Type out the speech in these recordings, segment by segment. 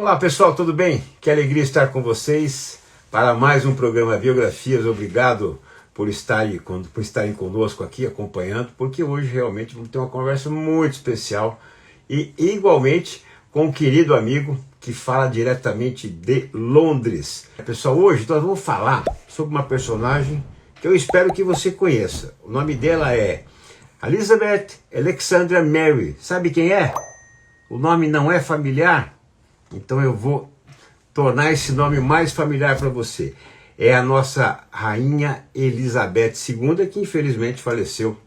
Olá pessoal, tudo bem? Que alegria estar com vocês para mais um programa Biografias. Obrigado por estarem conosco aqui acompanhando, porque hoje realmente vamos ter uma conversa muito especial e igualmente com um querido amigo que fala diretamente de Londres. Pessoal, hoje nós vamos falar sobre uma personagem que eu espero que você conheça. O nome dela é Elizabeth Alexandra Mary. Sabe quem é? O nome não é familiar? Então eu vou tornar esse nome mais familiar para você. É a nossa Rainha Elizabeth II, que infelizmente faleceu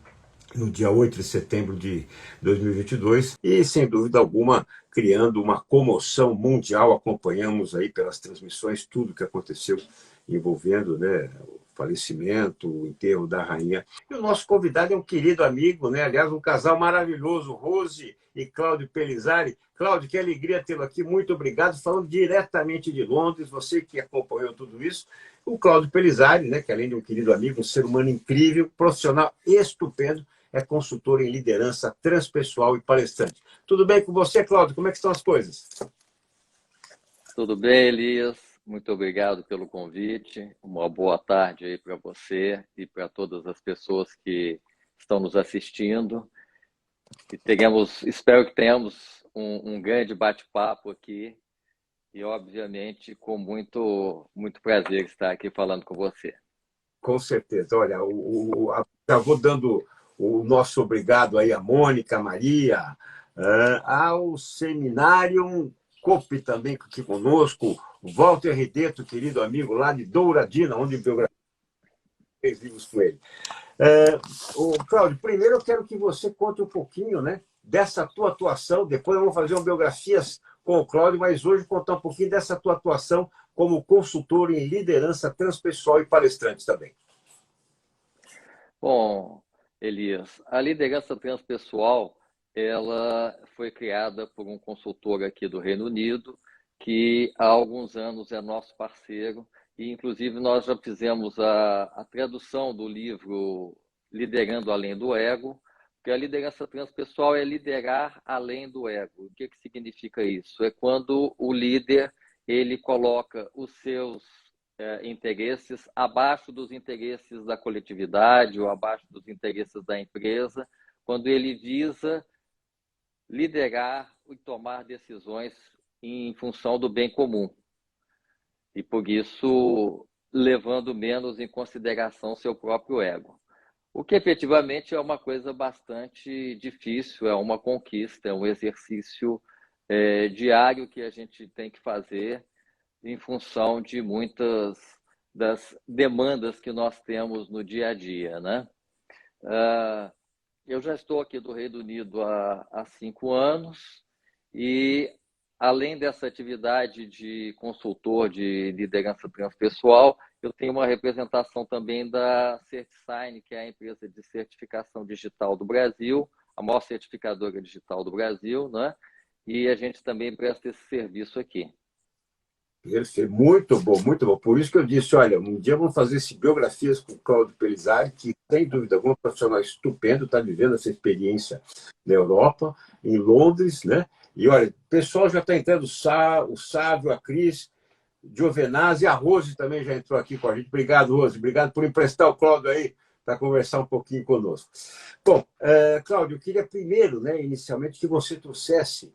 no dia 8 de setembro de 2022 e, sem dúvida alguma, criando uma comoção mundial. Acompanhamos aí pelas transmissões tudo que aconteceu envolvendo, né, o falecimento, o enterro da rainha. E o nosso convidado é um querido amigo, né? Aliás, um casal maravilhoso, Rose e Cláudio Pelizari. Cláudio, que alegria tê-lo aqui, muito obrigado. Falando diretamente de Londres, você que acompanhou tudo isso. O Cláudio Pelizari, né, que além de um querido amigo, um ser humano incrível, profissional estupendo, é consultor em liderança transpessoal e palestrante. Tudo bem com você, Cláudio? Como é que estão as coisas? Tudo bem, Elias? Muito obrigado pelo convite. Uma boa tarde aí para você e para todas as pessoas que estão nos assistindo. E espero que tenhamos um grande bate-papo aqui e, obviamente, com muito prazer estar aqui falando com você. Com certeza. Olha, já vou dando o nosso obrigado aí a Mônica, a Maria, ao Seminário COP também aqui conosco, o Walter Rideto, querido amigo lá de Douradina, onde biografia fez livros com ele. Cláudio, primeiro eu quero que você conte um pouquinho, né, dessa tua atuação, depois vamos fazer uma biografias com o Cláudio, mas hoje contar um pouquinho dessa tua atuação como consultor em liderança transpessoal e palestrante também. Bom, Elias, a liderança transpessoal, ela foi criada por um consultor aqui do Reino Unido, que há alguns anos é nosso parceiro, e inclusive nós já fizemos a tradução do livro Liderando Além do Ego, porque a liderança transpessoal é liderar além do ego. O que significa isso? É quando o líder ele coloca os seus interesses abaixo dos interesses da coletividade ou abaixo dos interesses da empresa, quando ele visa liderar e tomar decisões em função do bem comum. E por isso, levando menos em consideração seu próprio ego. O que efetivamente é uma coisa bastante difícil, é uma conquista, é um exercício diário que a gente tem que fazer em função de muitas das demandas que nós temos no dia a dia, né? Eu já estou aqui do Reino Unido há 5 anos e, além dessa atividade de consultor de liderança transpessoal, eu tenho uma representação também da CertiSign, que é a empresa de certificação digital do Brasil, a maior certificadora digital do Brasil, né? E a gente também presta esse serviço aqui. Muito bom, muito bom. Por isso que eu disse, olha, um dia vamos fazer esse biografias com o Cláudio Pelizari, que, sem dúvida alguma, é um profissional estupendo, está vivendo essa experiência na Europa, em Londres, né? E, olha, o pessoal já está entrando, o Sávio, a Cris, Giovenazzi, a Rose também já entrou aqui com a gente. Obrigado, Rose. Obrigado por emprestar o Cláudio aí para conversar um pouquinho conosco. Bom, Cláudio, eu queria primeiro, né, inicialmente, que você trouxesse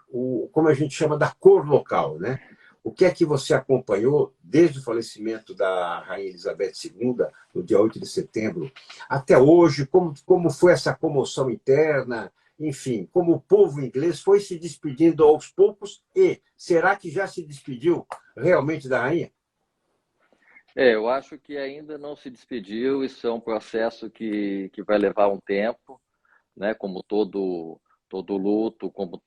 como a gente chama, da cor local, né? O que é que você acompanhou desde o falecimento da Rainha Elizabeth II, no dia 8 de setembro, até hoje? Como foi essa comoção interna? Enfim, como o povo inglês foi se despedindo aos poucos e será que já se despediu realmente da rainha? Eu acho que ainda não se despediu, isso é um processo que vai levar um tempo, né? Como todo luto, como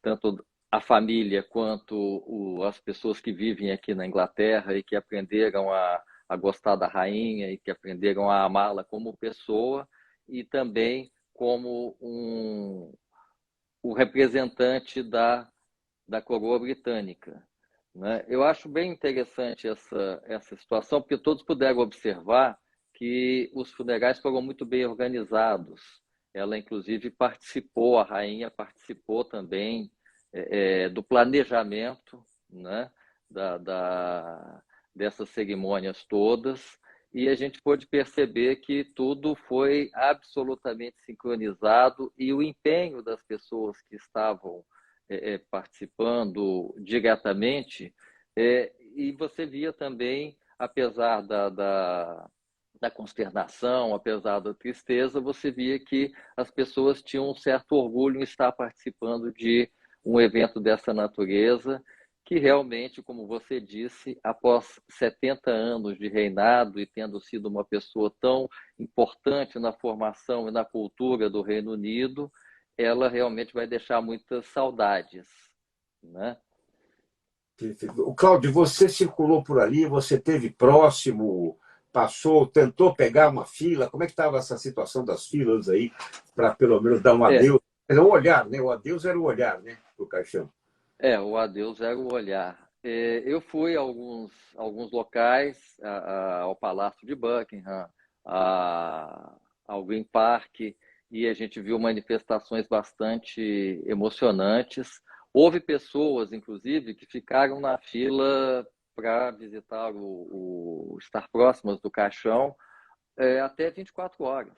tanto a família quanto as pessoas que vivem aqui na Inglaterra e que aprenderam a gostar da rainha e que aprenderam a amá-la como pessoa e também como o representante da coroa britânica, né? Eu acho bem interessante essa situação, porque todos puderam observar que os funerais foram muito bem organizados. Ela, inclusive, a rainha participou também do planejamento né, dessas cerimônias todas, e a gente pôde perceber que tudo foi absolutamente sincronizado e o empenho das pessoas que estavam participando diretamente, e você via também, apesar da consternação, apesar da tristeza, você via que as pessoas tinham um certo orgulho em estar participando de um evento dessa natureza, que realmente, como você disse, após 70 anos de reinado e tendo sido uma pessoa tão importante na formação e na cultura do Reino Unido, ela realmente vai deixar muitas saudades, né? O Cláudio, você circulou por ali, você teve próximo, passou, tentou pegar uma fila. Como é que estava essa situação das filas aí, para pelo menos dar um É, adeus? Era um olhar, né? O adeus era o olhar, né? Do caixão. o adeus era o olhar. Eu fui a alguns locais, ao Palácio de Buckingham, ao Green Park, e a gente viu manifestações bastante emocionantes. Houve pessoas, inclusive, que ficaram na fila para visitar estar próximas do caixão até 24 horas.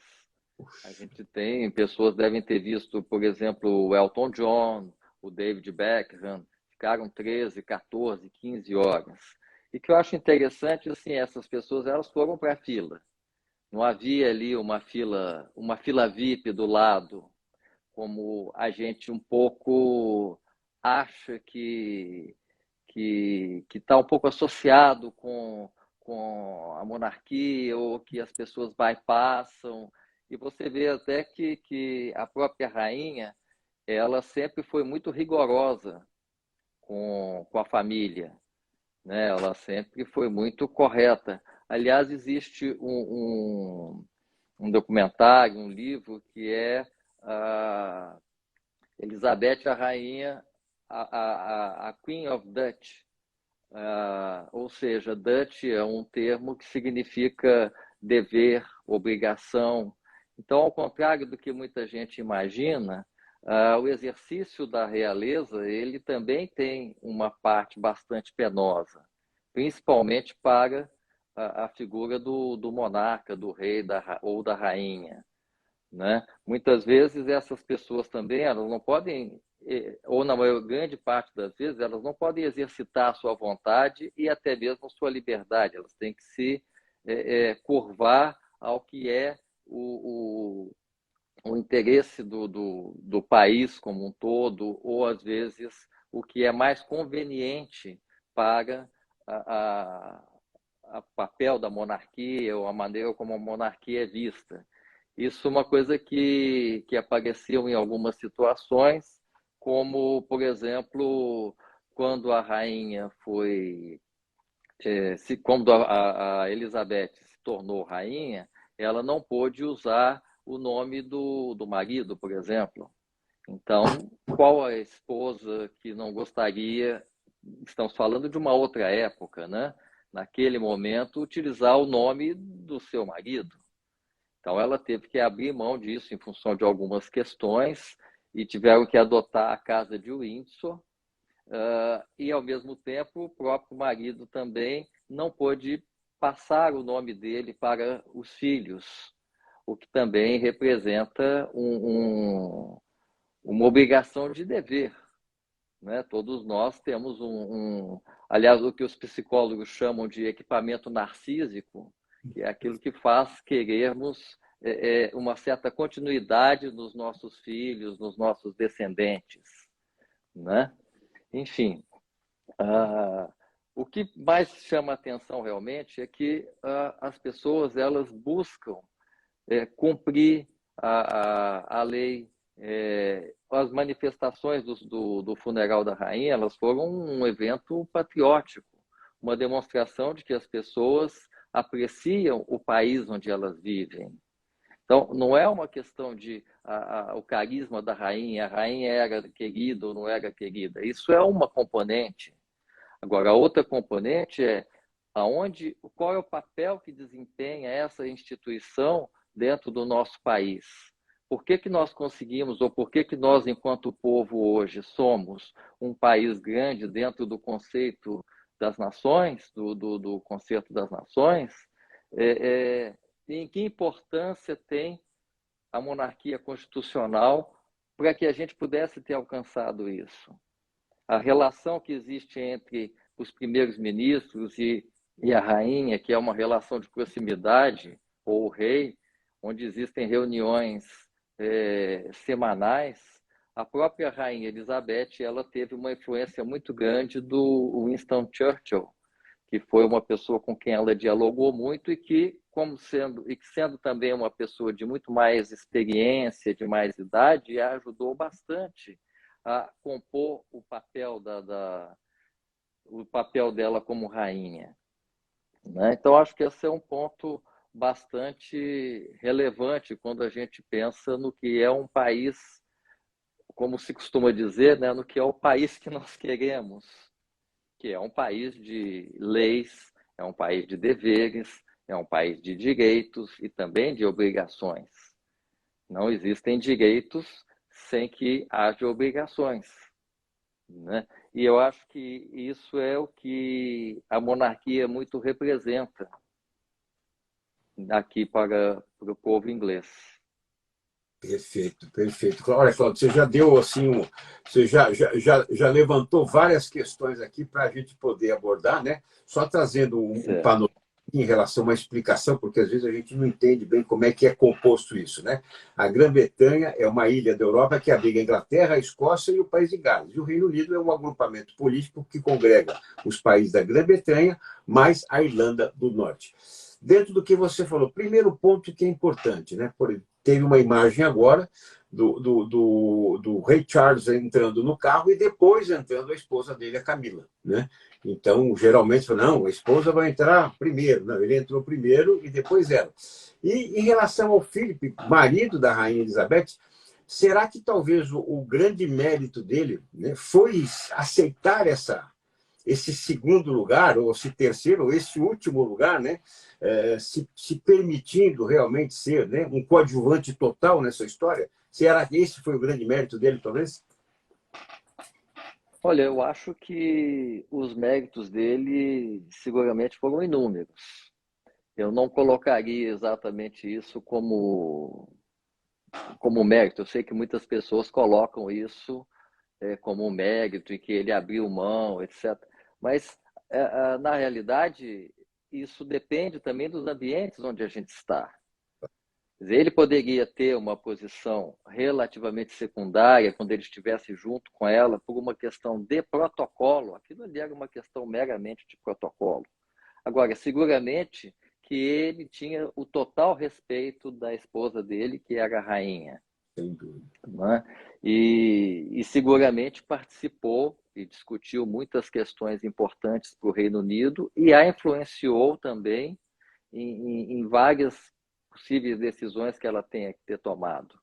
A gente tem, pessoas devem ter visto, por exemplo, o Elton John, o David Beckham, ficaram 13, 14, 15 horas. E que eu acho interessante, assim, essas pessoas, elas foram para a fila. Não havia ali uma fila VIP do lado, como a gente um pouco acha que está um pouco associado com a monarquia, ou que as pessoas bypassam. E você vê até que a própria rainha, ela sempre foi muito rigorosa com a família, né? Ela sempre foi muito correta. Aliás, existe um documentário, um livro, que é a Elizabeth, a rainha, a Queen of Dutch. Ou seja, Dutch é um termo que significa dever, obrigação. Então, ao contrário do que muita gente imagina, o exercício da realeza ele também tem uma parte bastante penosa, principalmente para a figura do monarca, do rei ou da rainha, né? Muitas vezes essas pessoas também elas não podem, ou na maior grande parte das vezes, elas não podem exercitar a sua vontade e até mesmo sua liberdade. Elas têm que se curvar ao que é o interesse do país como um todo, ou às vezes o que é mais conveniente para a, a papel da monarquia ou a maneira como a monarquia é vista. Isso é uma coisa que apareceu em algumas situações, como, por exemplo, quando a rainha foi, quando a Elizabeth se tornou rainha, ela não pôde usar o nome do marido, por exemplo. Então, qual a esposa que não gostaria, estamos falando de uma outra época, né? Naquele momento, utilizar o nome do seu marido. Então, ela teve que abrir mão disso em função de algumas questões e tiveram que adotar a Casa de Windsor. E, ao mesmo tempo, o próprio marido também não pôde passar o nome dele para os filhos, o que também representa uma obrigação de dever, né? Todos nós temos aliás, o que os psicólogos chamam de equipamento narcísico, que é aquilo que faz querermos uma certa continuidade nos nossos filhos, nos nossos descendentes, né? Enfim, o que mais chama atenção realmente é que as pessoas elas buscam cumprir a lei. As manifestações do funeral da rainha, elas foram um evento patriótico, uma demonstração de que as pessoas apreciam o país onde elas vivem. Então, não é uma questão de o carisma da rainha, a rainha era querida ou não era querida. Isso é uma componente. Agora, a outra componente é qual é o papel que desempenha essa instituição dentro do nosso país. por que que nós conseguimos, ou por que que nós, enquanto povo, hoje somos um país grande dentro do conceito das nações, do conceito das nações, em que importância tem a monarquia constitucional para que a gente pudesse ter alcançado isso. A relação que existe entre os primeiros ministros e a rainha, que é uma relação de proximidade, ou o rei, onde existem reuniões semanais. A própria rainha Elizabeth, ela teve uma influência muito grande do Winston Churchill, que foi uma pessoa com quem ela dialogou muito e que, sendo também uma pessoa de muito mais experiência, de mais idade, a ajudou bastante a compor o papel dela como rainha, né? Então, acho que esse é um ponto bastante relevante quando a gente pensa no que é um país, como se costuma dizer, né, no que é o país que nós queremos, que é um país de leis, é um país de deveres, é um país de direitos e também de obrigações. Não existem direitos sem que haja obrigações, né? E eu acho que isso é o que a monarquia muito representa aqui para o povo inglês. Perfeito, perfeito. Olha, Cláudio, você já deu assim, você já levantou várias questões aqui para a gente poder abordar, né? Só trazendo um Certo. panorama em relação a uma explicação, porque às vezes a gente não entende bem como é que é composto isso, né? A Grã-Bretanha é uma ilha da Europa que abriga a Inglaterra, a Escócia e o País de Gales. E o Reino Unido é um agrupamento político que congrega os países da Grã-Bretanha mais a Irlanda do Norte. Dentro do que você falou, primeiro ponto que é importante, né? Teve uma imagem agora do rei Charles entrando no carro e depois entrando a esposa dele, a Camila, né? Então, geralmente, não, a esposa vai entrar primeiro. Não, ele entrou primeiro e depois ela. E em relação ao Philip, marido da rainha Elizabeth, será que talvez o grande mérito dele, né, foi aceitar esse segundo lugar, ou esse terceiro, ou esse último lugar, né? Se permitindo realmente ser, né, um coadjuvante total nessa história? Será que esse foi o grande mérito dele, talvez? Olha, eu acho que os méritos dele seguramente foram inúmeros. Eu não colocaria exatamente isso como mérito. Eu sei que muitas pessoas colocam isso como mérito e que ele abriu mão, etc. Mas, na realidade, isso depende também dos ambientes onde a gente está. Quer dizer, ele poderia ter uma posição relativamente secundária quando ele estivesse junto com ela por uma questão de protocolo. Aquilo ali era uma questão meramente de protocolo. Agora, seguramente que ele tinha o total respeito da esposa dele, que era a rainha, Sem dúvida. né? E seguramente participou e discutiu muitas questões importantes para o Reino Unido e a influenciou também em várias possíveis decisões que ela tenha que ter tomado.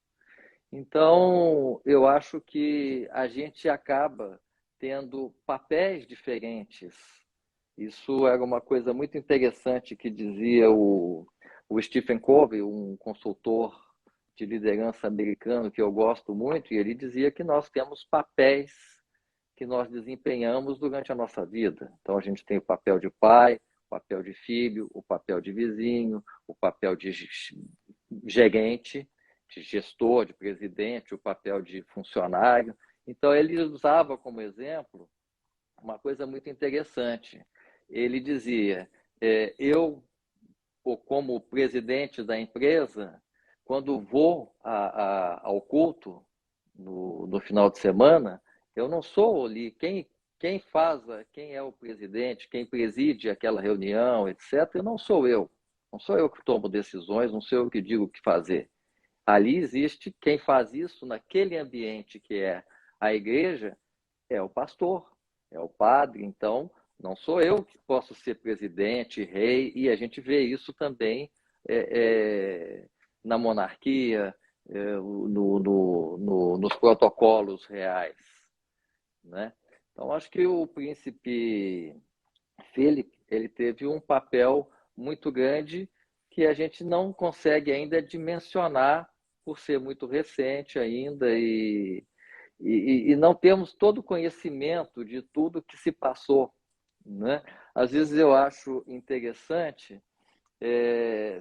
Então, eu acho que a gente acaba tendo papéis diferentes. Isso era uma coisa muito interessante que dizia o Stephen Covey, um consultor de liderança americano que eu gosto muito, e ele dizia que nós temos papéis que nós desempenhamos durante a nossa vida. Então, a gente tem o papel de pai, o papel de filho, o papel de vizinho, o papel de gerente, de gestor, de presidente, o papel de funcionário. Então, ele usava como exemplo uma coisa muito interessante. Ele dizia: eu, como presidente da empresa, quando vou ao culto no final de semana, eu não sou ali quem faz, quem é o presidente, quem preside aquela reunião, etc. Não sou eu. Não sou eu que tomo decisões, não sou eu que digo o que fazer. Ali existe quem faz isso naquele ambiente que é a igreja, é o pastor, é o padre. Então, não sou eu que posso ser presidente, rei, e a gente vê isso também na monarquia, nos protocolos reais, né? Então, acho que o príncipe Philip, ele teve um papel muito grande que a gente não consegue ainda dimensionar por ser muito recente ainda e não temos todo o conhecimento de tudo que se passou, né? Às vezes eu acho interessante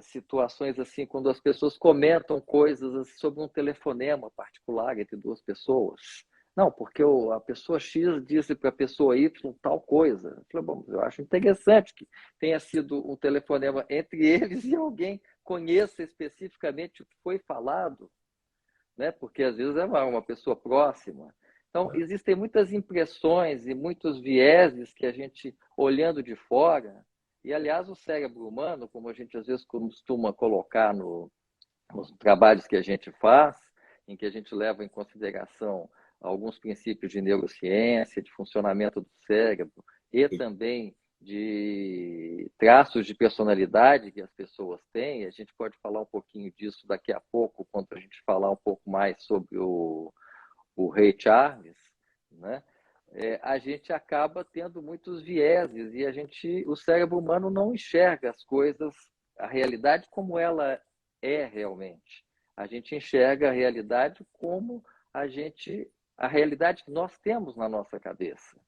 situações assim, quando as pessoas comentam coisas assim, sobre um telefonema particular entre duas pessoas. Não, porque a pessoa X disse para a pessoa Y tal coisa. Eu falei, bom, eu acho interessante que tenha sido um telefonema entre eles e alguém conheça especificamente o que foi falado, né? Porque às vezes é uma pessoa próxima. Então, existem muitas impressões e muitos vieses que a gente, olhando de fora, e aliás, o cérebro humano, como a gente às vezes costuma colocar nos trabalhos que a gente faz, em que a gente leva em consideração alguns princípios de neurociência, de funcionamento do cérebro e também de traços de personalidade que as pessoas têm. A gente pode falar um pouquinho disso daqui a pouco, quando a gente falar um pouco mais sobre o Rei Charles, né? A gente acaba tendo muitos vieses e o cérebro humano não enxerga as coisas, a realidade como ela é realmente. A gente enxerga a realidade como a realidade que nós temos na nossa cabeça.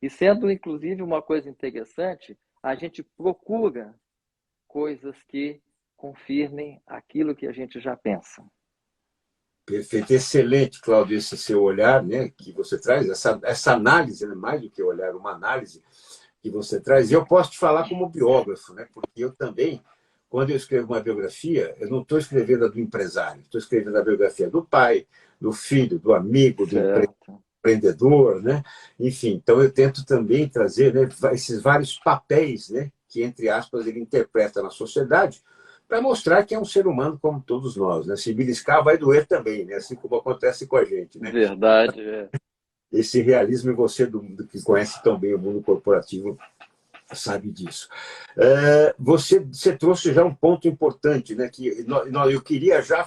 E sendo, inclusive, uma coisa interessante, a gente procura coisas que confirmem aquilo que a gente já pensa. Perfeito, excelente, Cláudio, esse seu olhar, né, que você traz, essa análise, né, mais do que olhar, uma análise que você traz. E eu posso te falar como biógrafo, né, porque eu também, quando eu escrevo uma biografia, eu não estou escrevendo a do empresário, estou escrevendo a biografia do pai, do filho, do amigo, do Certo. empreendedor, né? Enfim, então eu tento também trazer, né, esses vários papéis, né, que, entre aspas, ele interpreta na sociedade, para mostrar que é um ser humano como todos nós, né? Se beliscar vai doer também, né? Assim como acontece com a gente, né? Verdade, é. Esse realismo, e você do que conhece tão bem o mundo corporativo sabe disso. Você trouxe já um ponto importante, né? Que eu queria já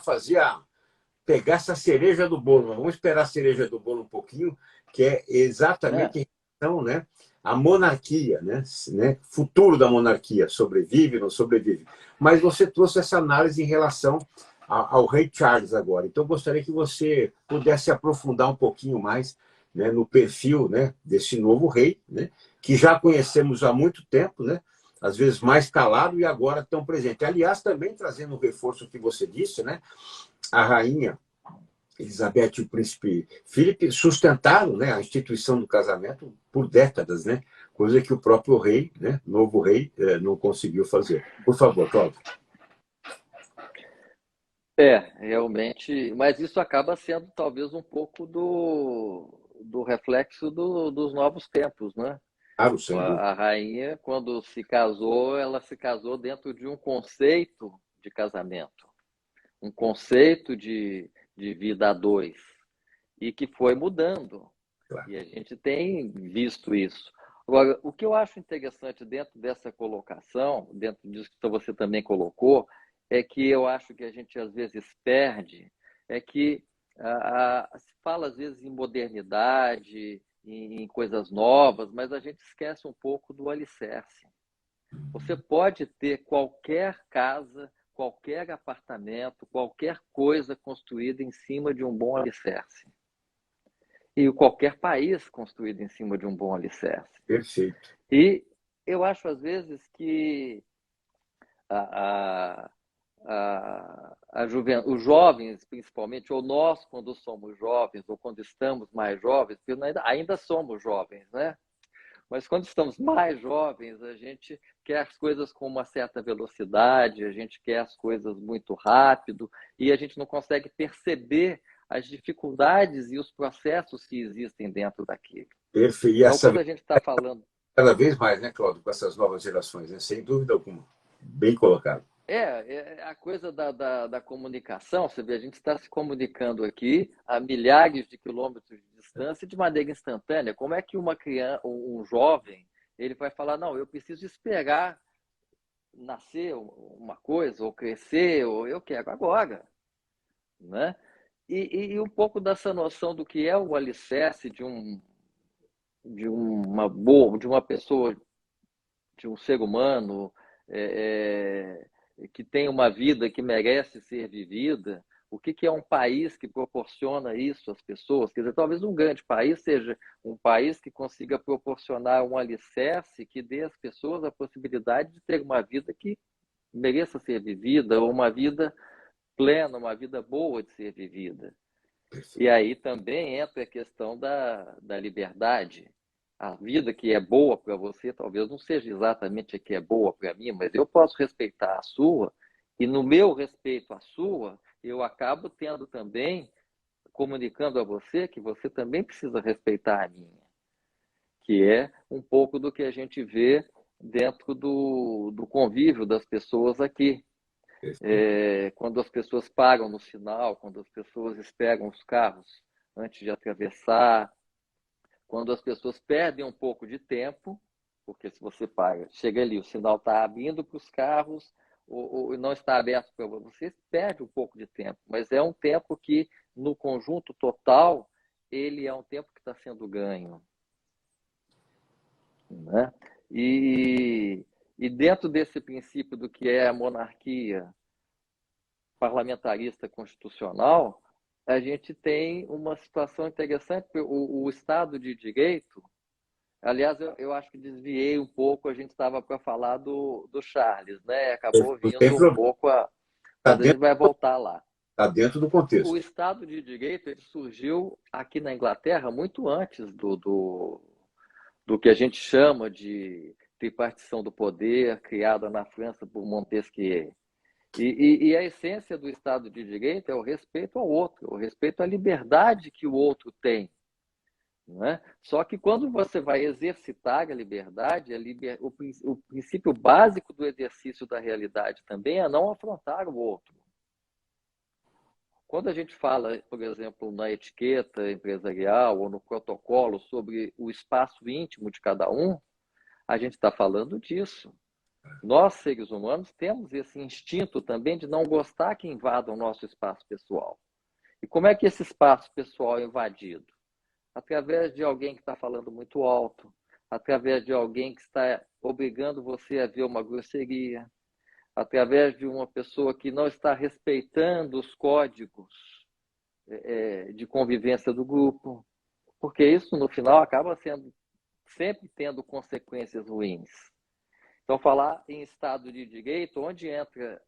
pegar essa cereja do bolo, mas vamos esperar a cereja do bolo um pouquinho, que é exatamente em relação, né, à monarquia, né, futuro da monarquia, sobrevive, não sobrevive. Mas você trouxe essa análise em relação ao rei Charles agora. Então, eu gostaria que você pudesse aprofundar um pouquinho mais, né, no perfil, né, desse novo rei, né, que já conhecemos há muito tempo, né, às vezes mais calado e agora tão presente. Aliás, também trazendo um reforço que você disse, né, a rainha Elizabeth e o príncipe Philip sustentaram, né, a instituição do casamento por décadas, né, coisa que o próprio rei, né, novo rei, não conseguiu fazer. Por favor, Cláudio. Realmente, mas isso acaba sendo talvez um pouco do reflexo dos novos tempos, né? Claro, sem dúvida. A rainha, quando se casou, ela se casou dentro de um conceito de casamento, um conceito de vida a dois, e que foi mudando. Claro. E a gente tem visto isso. Agora, o que eu acho interessante dentro dessa colocação, dentro disso que você também colocou, é que eu acho que a gente às vezes perde, é que se fala às vezes em modernidade, em coisas novas, mas a gente esquece um pouco do alicerce. Você pode ter qualquer casa, qualquer apartamento, qualquer coisa construída em cima de um bom alicerce. E qualquer país construído em cima de um bom alicerce. Perfeito. E eu acho, às vezes, que a, os jovens, principalmente, ou nós, quando somos jovens, ou quando estamos mais jovens, porque ainda somos jovens, né? Mas quando estamos mais jovens, a gente quer as coisas com uma certa velocidade, a gente quer as coisas muito rápido, e a gente não consegue perceber as dificuldades e os processos que existem dentro daquilo. Perfeito. E Então, essa quando a gente está falando... cada vez mais, né, Cláudio, com essas novas gerações, né? Sem dúvida alguma. Bem colocado. A coisa da comunicação, você vê, a gente está se comunicando aqui a milhares de quilômetros de distância de maneira instantânea. Como é que uma criança, um jovem, ele vai falar, não, eu preciso esperar nascer uma coisa, ou crescer, ou eu quero agora, né? E um pouco dessa noção do que é o alicerce de uma pessoa, de um ser humano, que tem uma vida que merece ser vivida, O que é um país que proporciona isso às pessoas? Quer dizer, talvez um grande país seja um país que consiga proporcionar um alicerce que dê às pessoas a possibilidade de ter uma vida que mereça ser vivida, ou uma vida plena, uma vida boa de ser vivida. E aí também entra a questão da liberdade. A vida que é boa para você talvez não seja exatamente a que é boa para mim, mas eu posso respeitar a sua, e no meu respeito à sua, eu acabo tendo também, comunicando a você que você também precisa respeitar a minha, que é um pouco do que a gente vê dentro do convívio das pessoas aqui. Quando as pessoas param no sinal, quando as pessoas esperam os carros antes de atravessar, quando as pessoas perdem um pouco de tempo, porque se você para, chega ali, o sinal está abrindo para os carros, ou não está aberto para você, perde um pouco de tempo, mas é um tempo que, no conjunto total, ele é um tempo que está sendo ganho. Né? E dentro desse princípio do que é a monarquia parlamentarista constitucional, a gente tem uma situação interessante. O Estado de Direito, aliás, eu acho que desviei um pouco, a gente estava para falar do Charles, né? Acabou Não tem vindo um problema. pouco, Está mas a gente dentro, vai voltar lá. tá dentro do O contexto. Estado de Direito ele surgiu aqui na Inglaterra muito antes do que a gente chama de tripartição do poder, criada na França por Montesquieu. E a essência do Estado de Direito é o respeito ao outro, o respeito à liberdade que o outro tem. Não é? Só que quando você vai exercitar a liberdade, o princípio básico do exercício da realidade também é não afrontar o outro. Quando a gente fala, por exemplo, na etiqueta empresarial ou no protocolo sobre o espaço íntimo de cada um, a gente está falando disso. Nós, seres humanos, temos esse instinto também de não gostar que invadam o nosso espaço pessoal. E como é que esse espaço pessoal é invadido? Através de alguém que está falando muito alto, através de alguém que está obrigando você a ver uma grosseria, através de uma pessoa que não está respeitando os códigos de convivência do grupo, porque isso, no final, acaba sendo sempre tendo consequências ruins. Então, falar em Estado de Direito, onde entra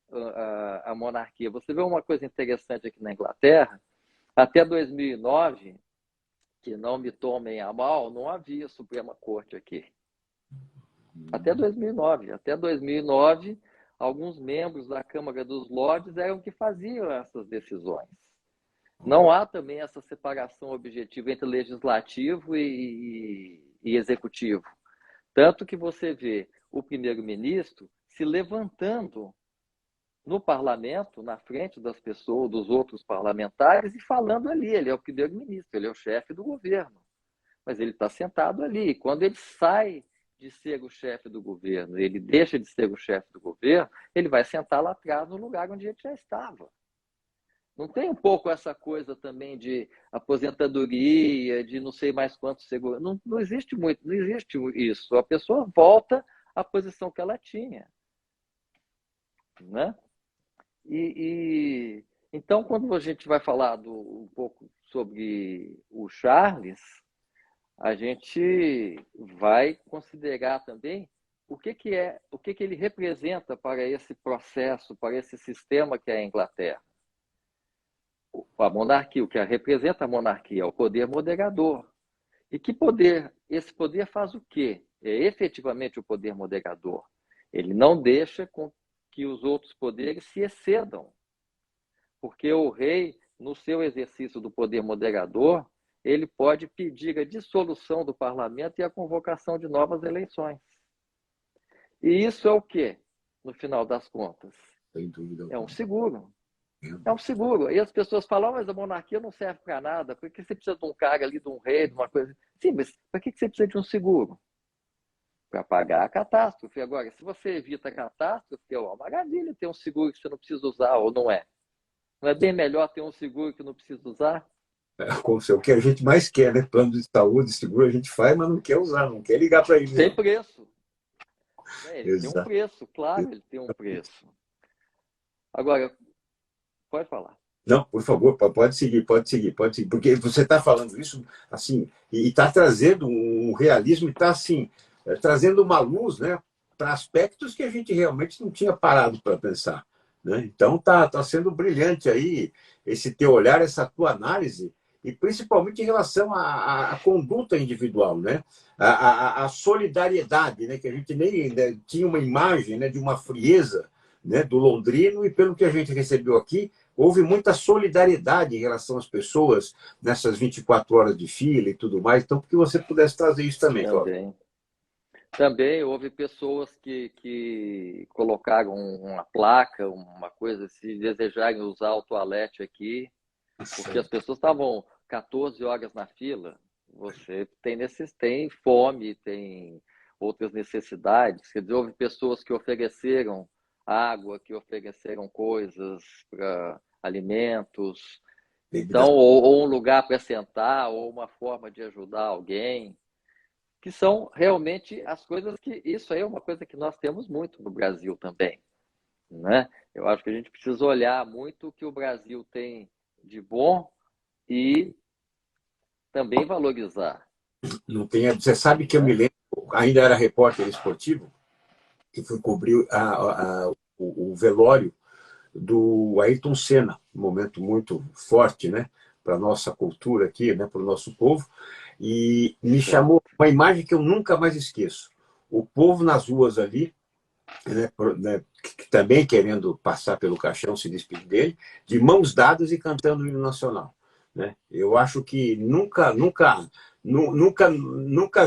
a monarquia? Você vê uma coisa interessante aqui na Inglaterra, até 2009, que não me tomem a mal, não havia Suprema Corte aqui. Até 2009, alguns membros da Câmara dos Lordes eram que faziam essas decisões. Não há também essa separação objetiva entre legislativo e executivo. Tanto que você vê o primeiro-ministro se levantando no parlamento, na frente das pessoas, dos outros parlamentares, e falando ali. Ele é o primeiro-ministro, ele é o chefe do governo. Mas ele está sentado ali. E quando ele sai de ser o chefe do governo, ele deixa de ser o chefe do governo, ele vai sentar lá atrás no lugar onde ele já estava. Não tem um pouco essa coisa também de aposentadoria, de não sei mais quanto seguro. Não existe muito, não existe isso. A pessoa volta à posição que ela tinha. Né? Então, quando a gente vai falar um pouco sobre o Charles, a gente vai considerar também o que ele representa para esse processo, para esse sistema que é a Inglaterra. A monarquia, o que representa a monarquia é o poder moderador. E que poder? Esse poder faz o quê? É efetivamente o poder moderador. Ele não deixa com que os outros poderes se excedam. Porque o rei, no seu exercício do poder moderador, ele pode pedir a dissolução do parlamento e a convocação de novas eleições. E isso é o quê, no final das contas? Sem dúvida. É um seguro. É um seguro. E as pessoas falam, mas a monarquia não serve para nada. Por que você precisa de um cara ali, de um rei, de uma coisa? Sim, mas para que você precisa de um seguro? Para pagar a catástrofe. Agora, se você evita a catástrofe, é uma maravilha ter um seguro que você não precisa usar, ou não é? Não é bem melhor ter um seguro que não precisa usar? Como se é o que a gente mais quer, né? Plano de saúde, seguro, a gente faz, mas não quer usar, não quer ligar para ele. Tem Não. preço. Ele tem um Exato. preço, claro, ele tem um preço. Agora, pode falar. Não, por favor, pode seguir, pode seguir, pode seguir, porque você está falando isso assim e está trazendo um realismo, e está assim trazendo uma luz, né, para aspectos que a gente realmente não tinha parado para pensar, né? Então tá sendo brilhante aí esse teu olhar, essa tua análise e principalmente em relação à conduta individual, né? A solidariedade, né? Que a gente nem né, tinha uma imagem, né, de uma frieza, né, do londrino e pelo que a gente recebeu aqui houve muita solidariedade em relação às pessoas nessas 24 horas de fila e tudo mais. Então, que você pudesse trazer isso também, Cláudio. Também. Também houve pessoas que colocaram uma placa, uma coisa, se desejarem usar o toalete aqui, porque as pessoas estavam 14 horas na fila. Você tem fome, tem outras necessidades. Quer dizer, houve pessoas que ofereceram água, que ofereceram coisas para alimentos. Bebidas. Então, ou um lugar para sentar, ou uma forma de ajudar alguém, que são realmente as coisas que. Isso aí é uma coisa que nós temos muito no Brasil também, né? Eu acho que a gente precisa olhar muito o que o Brasil tem de bom e também valorizar, Não tem, você sabe que eu me né? lembro, ainda era repórter esportivo, que fui cobrir o velório do Ayrton Senna, um momento muito forte, né, para a nossa cultura aqui, né, para o nosso povo, e me chamou Certo. uma imagem que eu nunca mais esqueço. O povo nas ruas ali, né, também querendo passar pelo caixão, se despedir dele, de mãos dadas e cantando o hino nacional. Né? Eu acho que nunca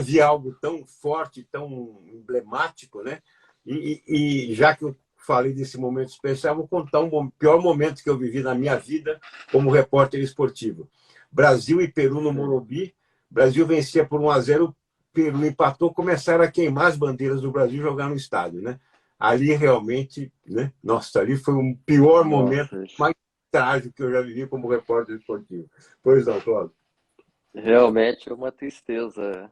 vi algo tão forte, tão emblemático, né? E já que eu falei desse momento especial, vou contar um pior momento que eu vivi na minha vida como repórter esportivo. Brasil e Peru no Sim. Morumbi. Brasil vencia por 1-0, Peru empatou, começaram a queimar as bandeiras do Brasil e jogar no estádio, né? Ali realmente, né? Nossa, ali foi um pior momento, Nossa, mais trágico que eu já vivi como repórter esportivo. Pois não, Cláudio. realmente é uma tristeza.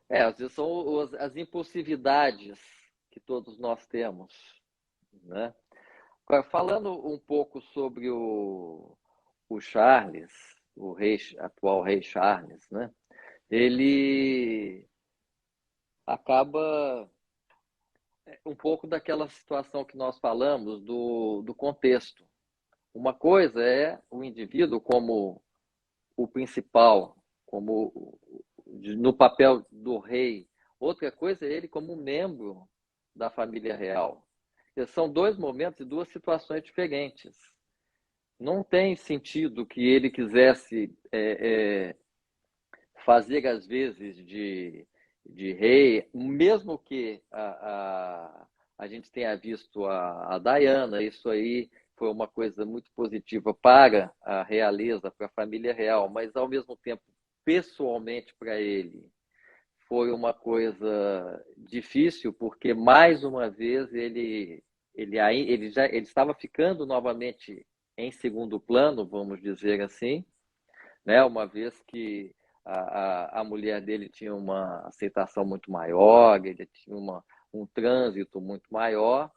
Às vezes são as impulsividades que todos nós temos, né? Agora, falando um pouco sobre o Charles, atual rei Charles, né? Ele acaba um pouco daquela situação que nós falamos do contexto. Uma coisa é o indivíduo como o principal, como no papel do rei. Outra coisa é ele como membro da família real. São dois momentos e duas situações diferentes. Não tem sentido que ele quisesse fazer, às vezes, de rei, mesmo que a gente tenha visto a Diana, isso aí foi uma coisa muito positiva para a realeza, para a família real, mas, ao mesmo tempo, pessoalmente para ele, foi uma coisa difícil, porque, mais uma vez, ele estava ficando novamente em segundo plano, vamos dizer assim, né? Uma vez que a mulher dele tinha uma aceitação muito maior, ele tinha um trânsito muito maior,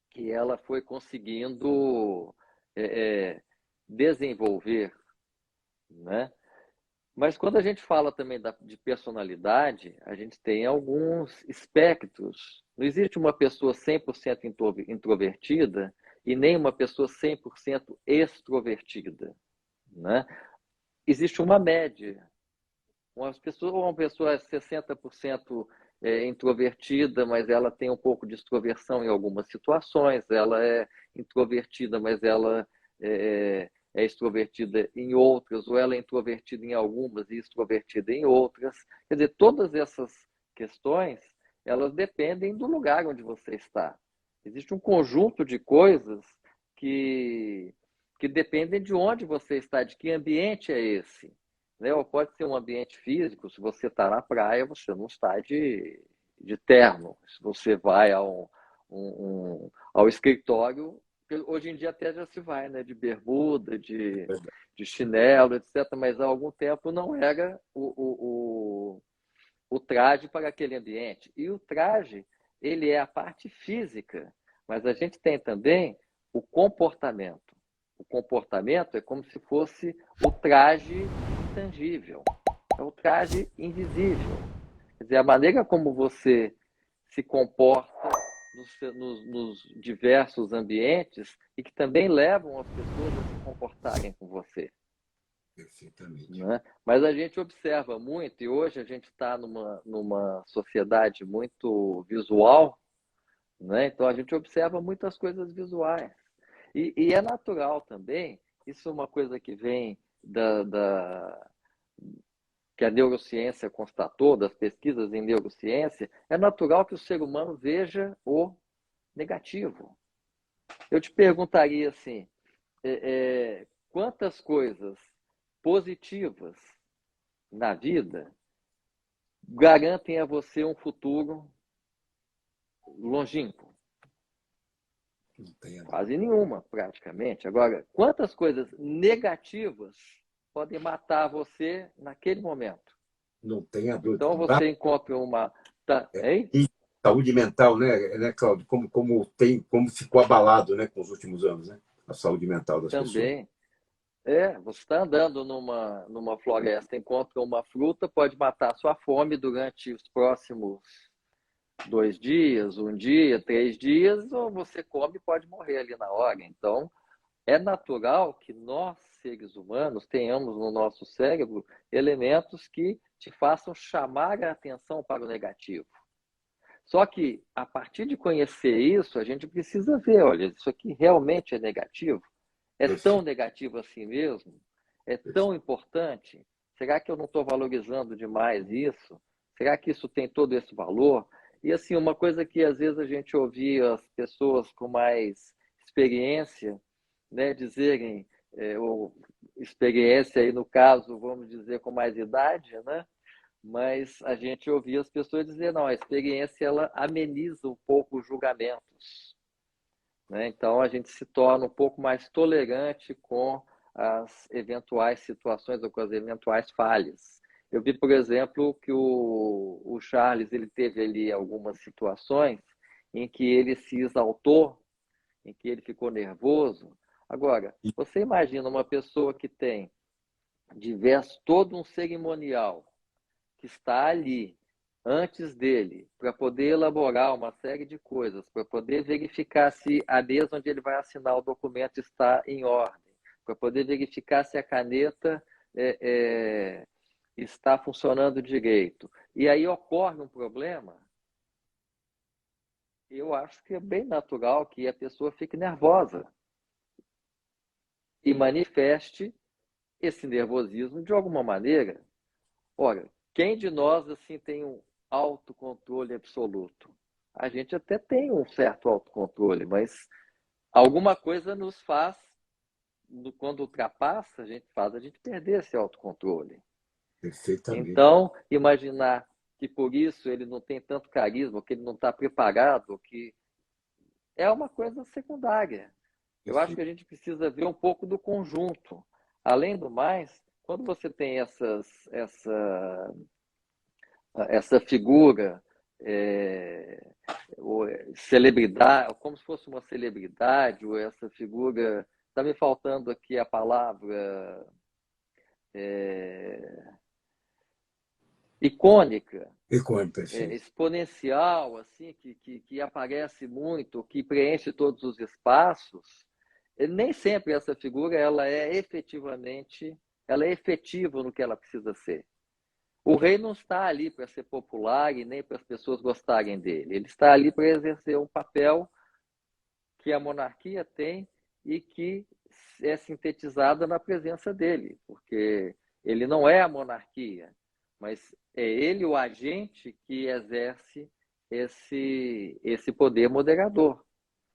que ela foi conseguindo é, é, desenvolver, né? Mas quando a gente fala também de personalidade, a gente tem alguns espectros. Não existe uma pessoa 100% introvertida e nem uma pessoa 100% extrovertida, né? Existe uma média. Uma pessoa é 60% introvertida, mas ela tem um pouco de extroversão em algumas situações. Ela é introvertida, mas ela é extrovertida em outras, ou ela é introvertida em algumas e extrovertida em outras. Quer dizer, todas essas questões, elas dependem do lugar onde você está. Existe um conjunto de coisas que, que dependem de onde você está, de que ambiente é esse, né? Ou pode ser um ambiente físico, se você está na praia, você não está de terno. Se você vai ao escritório, hoje em dia até já se vai, né? De bermuda, de chinelo, etc. Mas há algum tempo não era o traje para aquele ambiente. E o traje, ele é a parte física, mas a gente tem também o comportamento. o comportamento é como se fosse o traje intangível, é o traje invisível. Quer dizer, a maneira como você se comporta nos diversos ambientes e que também levam as pessoas a se comportarem com você. Perfeitamente. Né? Mas a gente observa muito, e hoje a gente está numa sociedade muito visual, né? Então a gente observa muitas coisas visuais. E é natural também, isso é uma coisa que vem que a neurociência constatou, das pesquisas em neurociência, é natural que o ser humano veja o negativo. Eu te perguntaria assim, quantas coisas positivas na vida garantem a você um futuro longínquo? Quase nenhuma, praticamente. Agora, quantas coisas negativas podem matar você naquele momento? Não tenha dúvida. Então você encontra uma... Hein? E saúde mental, né, Cláudio? Como ficou abalado, né, com os últimos anos, né? A saúde mental das pessoas. Também. Você está andando numa floresta, encontra uma fruta, pode matar a sua fome durante os próximos 2 dias, 1 dia, 3 dias, ou você come e pode morrer ali na hora. Então, é natural que nós, seres humanos, tenhamos no nosso cérebro elementos que te façam chamar a atenção para o negativo. Só que, a partir de conhecer isso, a gente precisa ver, olha, isso aqui realmente é negativo? É tão negativo assim mesmo? É tão importante? Será que eu não estou valorizando demais isso? Será que isso tem todo esse valor? E assim, uma coisa que às vezes a gente ouvia as pessoas com mais experiência, né, dizerem, ou experiência aí no caso, vamos dizer, com mais idade, né? Mas a gente ouvia as pessoas dizer, não, a experiência ela ameniza um pouco os julgamentos. Né? Então, a gente se torna um pouco mais tolerante com as eventuais situações ou com as eventuais falhas. Eu vi, por exemplo, que o Charles ele teve ali algumas situações em que ele se exaltou, em que ele ficou nervoso. Agora, você imagina uma pessoa que tem todo um cerimonial que está ali antes dele, para poder elaborar uma série de coisas, para poder verificar se a mesa onde ele vai assinar o documento está em ordem, para poder verificar se a caneta está funcionando direito. E aí ocorre um problema, eu acho que é bem natural que a pessoa fique nervosa e manifeste esse nervosismo de alguma maneira. Ora, quem de nós assim tem um autocontrole absoluto? A gente até tem um certo autocontrole, mas alguma coisa nos faz, quando ultrapassa, faz a gente perder esse autocontrole. Perfeitamente. Então, imaginar que por isso ele não tem tanto carisma, que ele não está preparado, que é uma coisa secundária. Eu acho que a gente precisa ver um pouco do conjunto. Além do mais, quando você tem essa figura celebridade, como se fosse uma celebridade, ou essa figura, está me faltando aqui a palavra icônica, exponencial, assim, que aparece muito, que preenche todos os espaços, nem sempre essa figura ela é efetiva no que ela precisa ser. O rei não está ali para ser popular e nem para as pessoas gostarem dele. Ele está ali para exercer um papel que a monarquia tem e que é sintetizada na presença dele, porque ele não é a monarquia, mas é ele o agente que exerce esse poder moderador.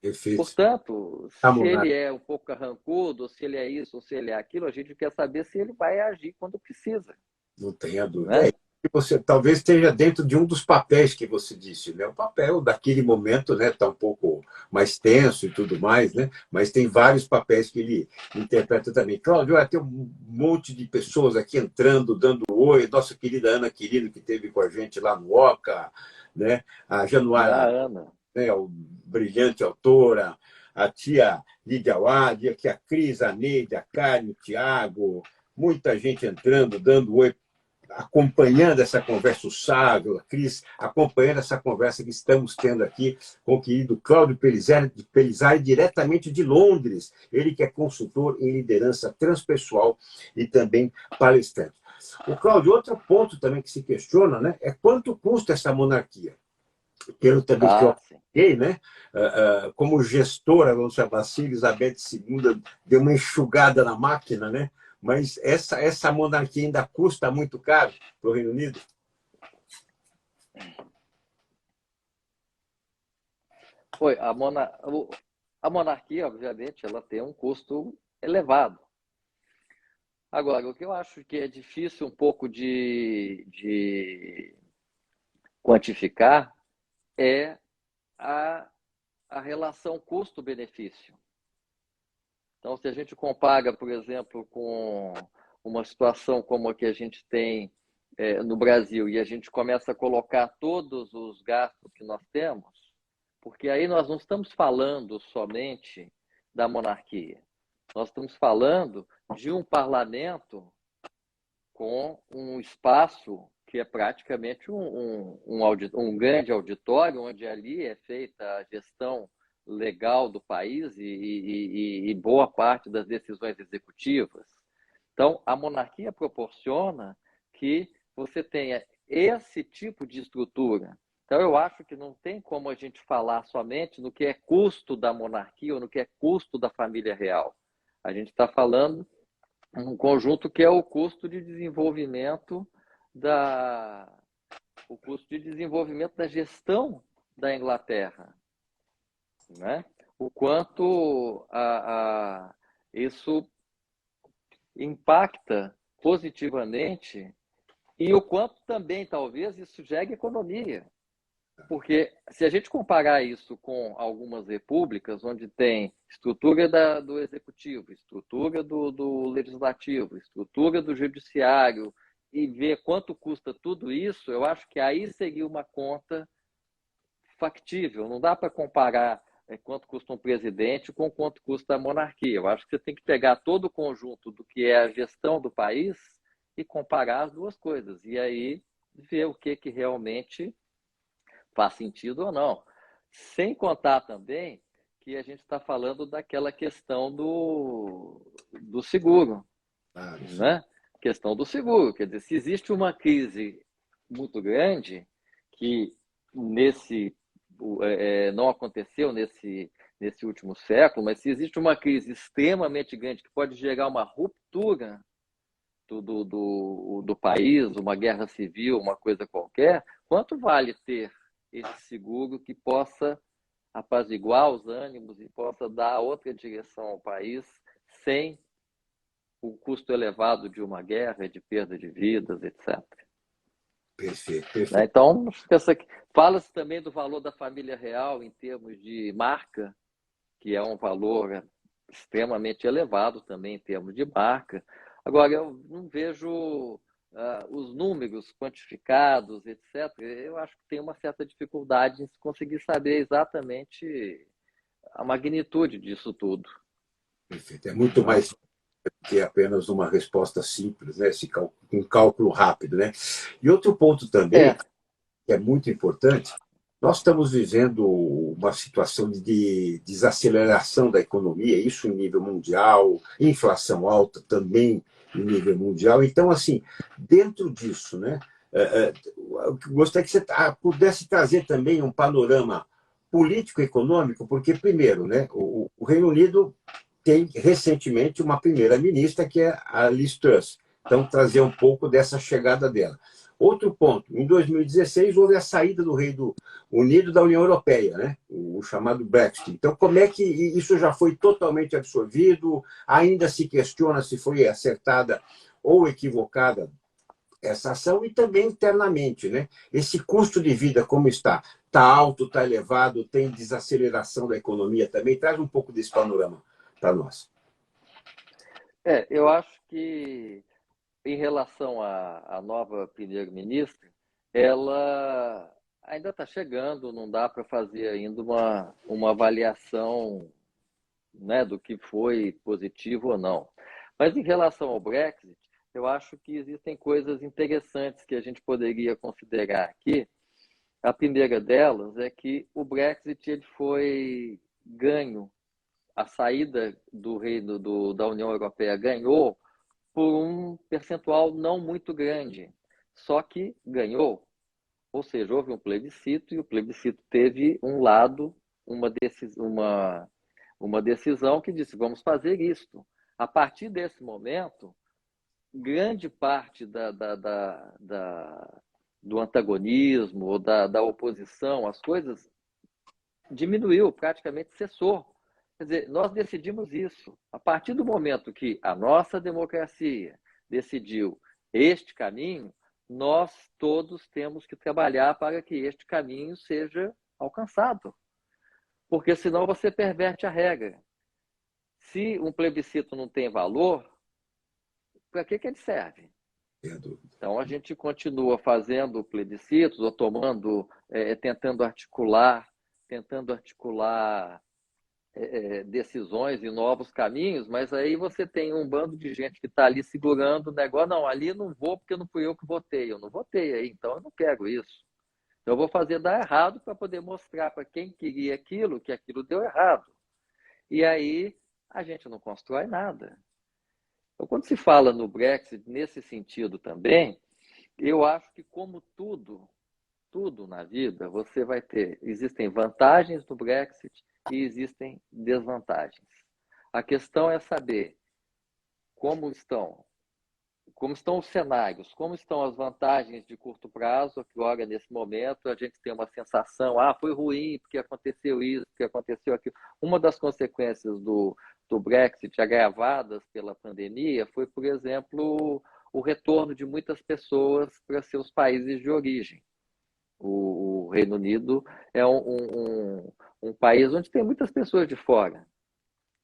Perfeito. Portanto, se ele é um pouco carrancudo, se ele é isso, ou se ele é aquilo, a gente quer saber se ele vai agir quando precisa. Não tenha dúvida. Né? Você talvez esteja dentro de um dos papéis que você disse, né? O papel daquele momento, né, está um pouco mais tenso e tudo mais, né? Mas tem vários papéis que ele interpreta também. Cláudio, tem um monte de pessoas aqui entrando, dando oi. Nossa querida Ana Quirino, que esteve com a gente lá no Oca, né? A Januária, Ana. Né, o brilhante autora. a tia Lídia Wad, aqui a Cris, a Neide, a Karen, o Tiago, muita gente entrando, dando oi, acompanhando essa conversa, o Sávio, a Cris, acompanhando essa conversa que estamos tendo aqui com o querido Cláudio Pelizari, diretamente de Londres, ele que é consultor em liderança transpessoal e também palestrante. O Cláudio, outro ponto também que se questiona, né, é quanto custa essa monarquia. Pelo também que eu apliquei, né, como gestora, vamos chamar assim, Elizabeth II deu uma enxugada na máquina, né, mas essa monarquia ainda custa muito caro para o Reino Unido? Foi, a monarquia, obviamente, ela tem um custo elevado. Agora, o que eu acho que é difícil um pouco de quantificar é a relação custo-benefício. Então, se a gente compara, por exemplo, com uma situação como a que a gente tem no Brasil e a gente começa a colocar todos os gastos que nós temos, porque aí nós não estamos falando somente da monarquia, nós estamos falando de um parlamento com um espaço que é praticamente um grande auditório, onde ali é feita a gestão legal do país e boa parte das decisões executivas. Então, a monarquia proporciona que você tenha esse tipo de estrutura. Então, eu acho que não tem como a gente falar somente no que é custo da monarquia ou no que é custo da família real. A gente está falando um conjunto que é o custo de desenvolvimento o custo de desenvolvimento da gestão da Inglaterra, né? O quanto isso impacta positivamente e o quanto também, talvez, isso gere economia. Porque se a gente comparar isso com algumas repúblicas, onde tem estrutura do executivo, estrutura do legislativo, estrutura do judiciário, e ver quanto custa tudo isso, eu acho que aí seria uma conta factível. Não dá para comparar quanto custa um presidente com quanto custa a monarquia. Eu acho que você tem que pegar todo o conjunto do que é a gestão do país e comparar as duas coisas. E aí ver o que realmente faz sentido ou não. Sem contar também que a gente está falando daquela questão do seguro, né? Questão do seguro. Quer dizer, se existe uma crise muito grande, que não aconteceu nesse último século, mas se existe uma crise extremamente grande que pode gerar uma ruptura do país, uma guerra civil, uma coisa qualquer, quanto vale ter esse seguro que possa apaziguar os ânimos e possa dar outra direção ao país sem o custo elevado de uma guerra, de perda de vidas, etc. Perfeito, perfeito. Então, fala-se também do valor da família real em termos de marca, que é um valor extremamente elevado também em termos de marca. Agora, eu não vejo os números quantificados, etc. Eu acho que tem uma certa dificuldade em conseguir saber exatamente a magnitude disso tudo. Perfeito. É muito mais que apenas uma resposta simples, né? Um cálculo rápido, né? E outro ponto também, que é muito importante, nós estamos vivendo uma situação de desaceleração da economia, isso em nível mundial, inflação alta também em nível mundial. Então, assim, dentro disso, né, eu gostaria que você pudesse trazer também um panorama político-econômico, porque, primeiro, né, o Reino Unido tem recentemente uma primeira-ministra, que é a Liz Truss. Então, trazer um pouco dessa chegada dela. Outro ponto, em 2016 houve a saída do Reino Unido da União Europeia, né? O chamado Brexit. Então, como é que isso já foi totalmente absorvido? Ainda se questiona se foi acertada ou equivocada essa ação e também internamente, né? Esse custo de vida como está? Está alto, está elevado, tem desaceleração da economia também? Traz um pouco desse panorama para nós. Eu acho que em relação à nova primeira-ministra, ela ainda está chegando, não dá para fazer ainda uma avaliação né, do que foi positivo ou não. Mas em relação ao Brexit, eu acho que existem coisas interessantes que a gente poderia considerar aqui. A primeira delas é que o Brexit ele foi ganho, a saída do da União Europeia ganhou por um percentual não muito grande, só que ganhou. Ou seja, houve um plebiscito e o plebiscito teve um lado, uma decisão que disse: vamos fazer isto. A partir desse momento, grande parte do antagonismo ou da oposição às coisas diminuiu, praticamente cessou. Quer dizer, nós decidimos isso. A partir do momento que a nossa democracia decidiu este caminho, nós todos temos que trabalhar para que este caminho seja alcançado. Porque senão você perverte a regra. Se um plebiscito não tem valor, para que ele serve? Então a gente continua fazendo plebiscitos ou tentando articular decisões e novos caminhos, mas aí você tem um bando de gente que está ali segurando o negócio. Não, ali eu não vou porque não fui eu que votei. Eu não votei aí, então eu não quero isso. Eu vou fazer dar errado para poder mostrar para quem queria aquilo que aquilo deu errado. E aí a gente não constrói nada. Então, quando se fala no Brexit nesse sentido também, eu acho que como tudo na vida, você vai existem vantagens do Brexit e existem desvantagens. A questão é saber como estão os cenários, como estão as vantagens de curto prazo, que agora, nesse momento, a gente tem uma sensação, foi ruim, porque aconteceu isso, porque aconteceu aquilo. Uma das consequências do Brexit, agravadas pela pandemia, foi, por exemplo, o retorno de muitas pessoas para seus países de origem. O Reino Unido é um país onde tem muitas pessoas de fora.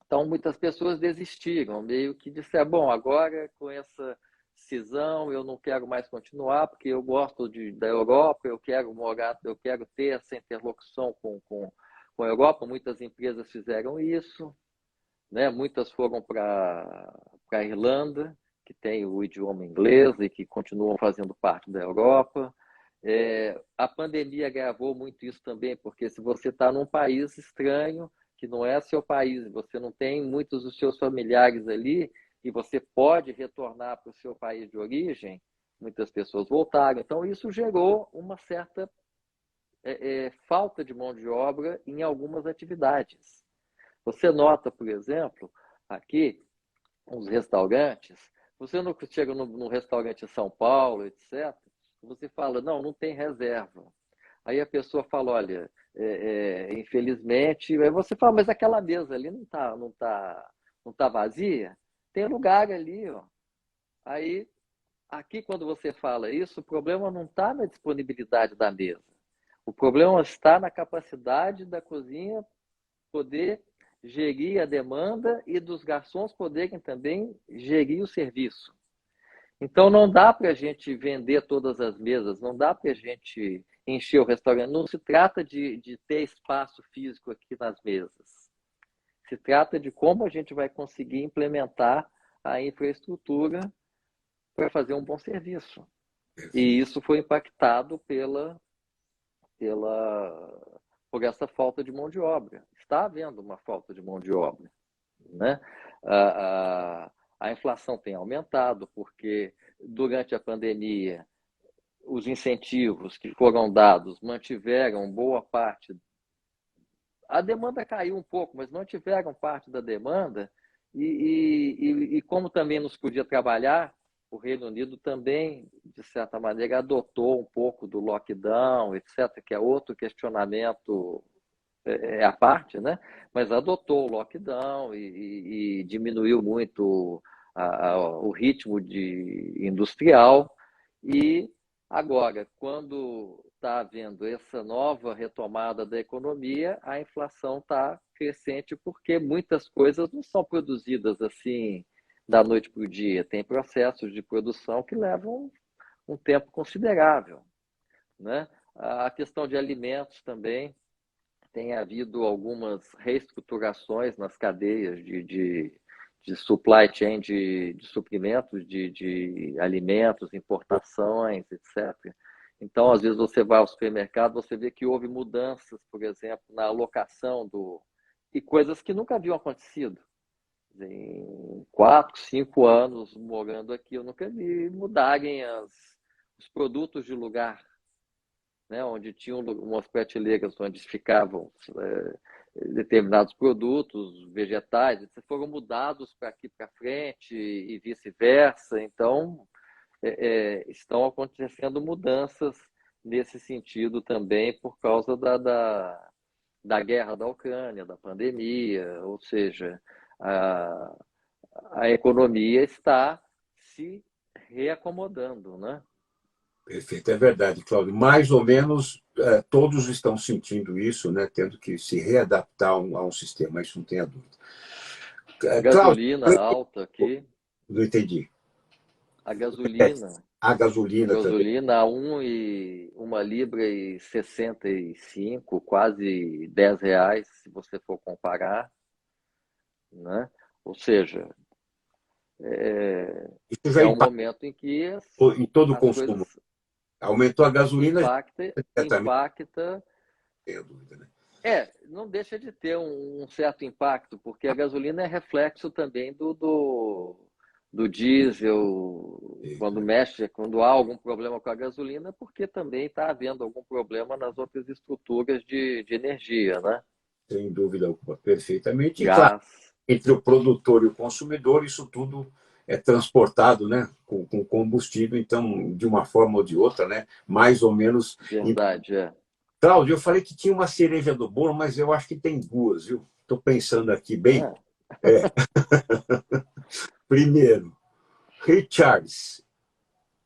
Então, muitas pessoas desistiram, meio que disseram, bom, agora com essa cisão eu não quero mais continuar, porque eu gosto da Europa, eu quero morar, eu quero ter essa interlocução com a Europa. Muitas empresas fizeram isso, né? Muitas foram para a Irlanda, que tem o idioma inglês e que continuam fazendo parte da Europa. A pandemia agravou muito isso também, porque se você está num país estranho, que não é seu país, você não tem muitos dos seus familiares ali, e você pode retornar para o seu país de origem, muitas pessoas voltaram. Então, isso gerou uma certa falta de mão de obra em algumas atividades. Você nota, por exemplo, aqui, os restaurantes, você não chega num restaurante em São Paulo, etc., você fala, não tem reserva. Aí a pessoa fala, olha, infelizmente, aí você fala, mas aquela mesa ali não tá vazia? Tem lugar ali, ó. Aí, aqui quando você fala isso, o problema não está na disponibilidade da mesa. O problema está na capacidade da cozinha poder gerir a demanda e dos garçons poderem também gerir o serviço. Então, não dá para a gente vender todas as mesas, não dá para a gente encher o restaurante. Não se trata de ter espaço físico aqui nas mesas. Se trata de como a gente vai conseguir implementar a infraestrutura para fazer um bom serviço. E isso foi impactado por essa falta de mão de obra. Está havendo uma falta de mão de obra, né? A inflação tem aumentado porque durante a pandemia os incentivos que foram dados mantiveram boa parte. A demanda caiu um pouco, mas mantiveram parte da demanda e como também nos podia trabalhar, o Reino Unido também, de certa maneira, adotou um pouco do lockdown, etc., que é outro questionamento à parte, né? Mas adotou o lockdown e diminuiu muito o ritmo industrial. E agora, quando está havendo essa nova retomada da economia, a inflação está crescente porque muitas coisas não são produzidas assim da noite para o dia. Tem processos de produção que levam um tempo considerável, né? A questão de alimentos também tem havido algumas reestruturações nas cadeias de supply chain de suprimentos, de alimentos, importações, etc. Então, às vezes, você vai ao supermercado, você vê que houve mudanças, por exemplo, na alocação e coisas que nunca haviam acontecido. Em 4, 5 anos morando aqui, eu nunca vi mudarem os produtos de lugar, né? Onde tinham umas prateleiras onde ficavam determinados produtos, vegetais, foram mudados para aqui para frente e vice-versa. Então, estão acontecendo mudanças nesse sentido também por causa da guerra da Ucrânia, da pandemia, ou seja, a, a economia está se reacomodando, né? Perfeito, é verdade, Cláudio. Mais ou menos todos estão sentindo isso, né? Tendo que se readaptar a um sistema, isso não tenha dúvida. Cláudio, Gasolina alta aqui. não entendi. A gasolina. A gasolina também. Gasolina a 1,65, quase R$ 10, se você for comparar, né? Ou seja, Isso já é um momento em que em todo o as consumo. coisas Aumentou a gasolina, impacta. tenho dúvida, né? Não deixa de ter um certo impacto, porque a gasolina é reflexo também do diesel, quando há algum problema com a gasolina, porque também está havendo algum problema nas outras estruturas de energia, né? Sem dúvida alguma, perfeitamente. E, claro, Gás. entre o produtor e o consumidor, isso tudo é transportado, né, com combustível, então, de uma forma ou de outra, né, mais ou menos. Verdade, é. Cláudio, eu falei que tinha uma cereja do bolo, mas eu acho que tem duas, viu? Estou pensando aqui bem. Ah, Primeiro, Ray Charles